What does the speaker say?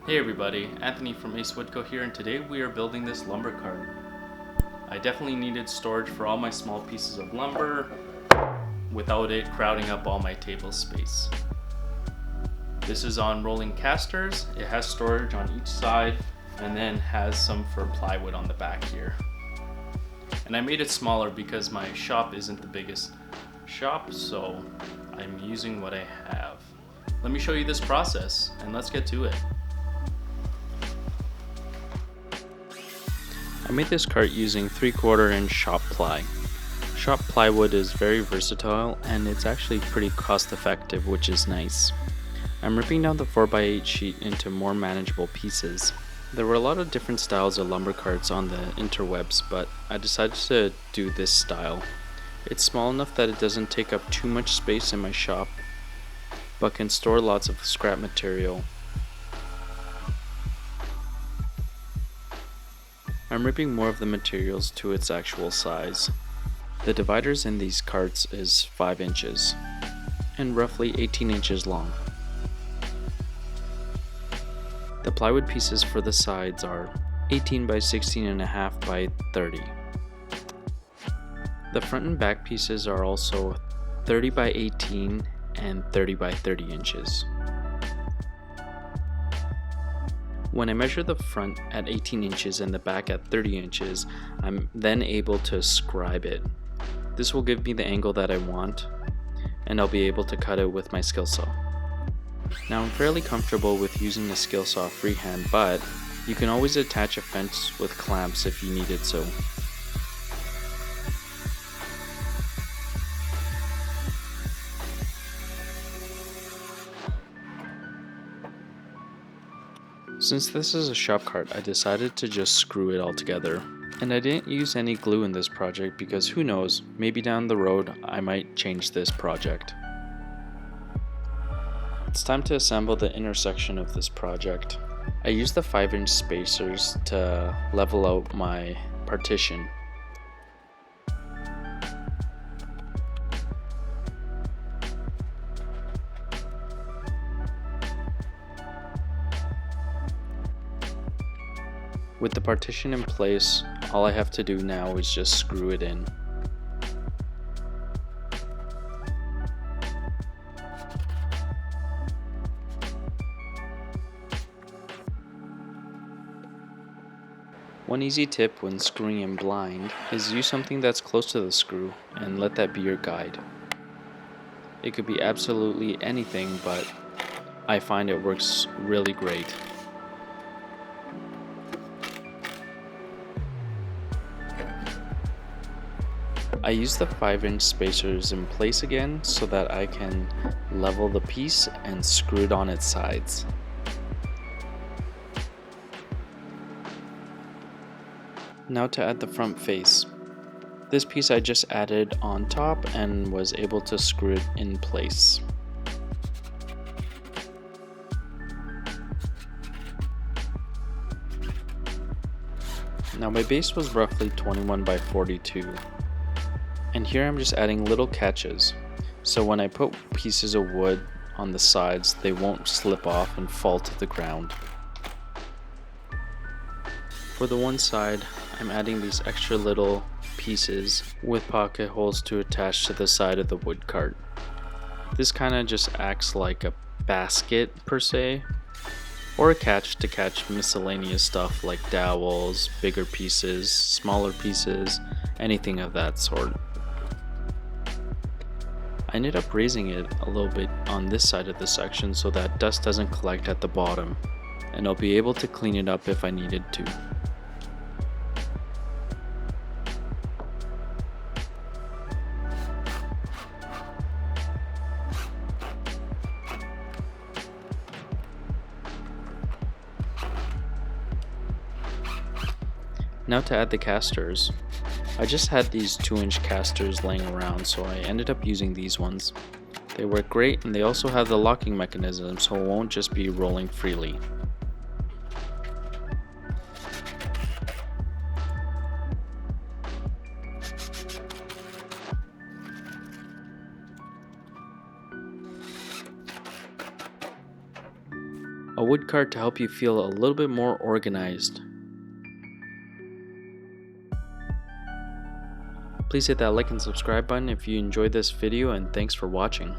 Hey everybody, Anthony from Ace Woodco here, and today we are building this lumber cart. I definitely needed storage for all my small pieces of lumber without it crowding up all my table space. This is on rolling casters. It has storage on each side and then has some for plywood on the back here. And I made it smaller because my shop isn't the biggest shop, so I'm using what I have. Let me show you this process and let's get to it. I made this cart using 3/4 inch shop ply. Shop plywood is very versatile and it's actually pretty cost effective, which is nice. I'm ripping down the 4x8 sheet into more manageable pieces. There were a lot of different styles of lumber carts on the interwebs, but I decided to do this style. It's small enough that it doesn't take up too much space in my shop, but can store lots of scrap material. I'm ripping more of the materials to its actual size. The dividers in these carts is 5 inches and roughly 18 inches long. The plywood pieces for the sides are 18 by 16.5 by 30. The front and back pieces are also 30 by 18 and 30 by 30 inches. When I measure the front at 18 inches and the back at 30 inches, I'm then able to scribe it. This will give me the angle that I want, and I'll be able to cut it with my skill saw. Now I'm fairly comfortable with using a skill saw freehand, but you can always attach a fence with clamps if you needed so. Since this is a shop cart, I decided to just screw it all together. And I didn't use any glue in this project because who knows, maybe down the road I might change this project. It's time to assemble the intersection of this project. I used the 5-inch spacers to level out my partition. With the partition in place, all I have to do now is just screw it in. One easy tip when screwing in blind is use something that's close to the screw and let that be your guide. It could be absolutely anything, but I find it works really great. I use the 5-inch spacers in place again so that I can level the piece and screw it on its sides. Now to add the front face. This piece I just added on top and was able to screw it in place. Now my base was roughly 21 by 42. And here I'm just adding little catches, so when I put pieces of wood on the sides, they won't slip off and fall to the ground. For the one side, I'm adding these extra little pieces with pocket holes to attach to the side of the wood cart. This kind of just acts like a basket per se, or a catch to catch miscellaneous stuff like dowels, bigger pieces, smaller pieces, anything of that sort. I ended up raising it a little bit on this side of the section so that dust doesn't collect at the bottom, and I'll be able to clean it up if I needed to. Now to add the casters. I just had these 2-inch casters laying around, so I ended up using these ones. They work great and they also have the locking mechanism, so it won't just be rolling freely. A wood cart to help you feel a little bit more organized. Please hit that like and subscribe button if you enjoyed this video, and thanks for watching.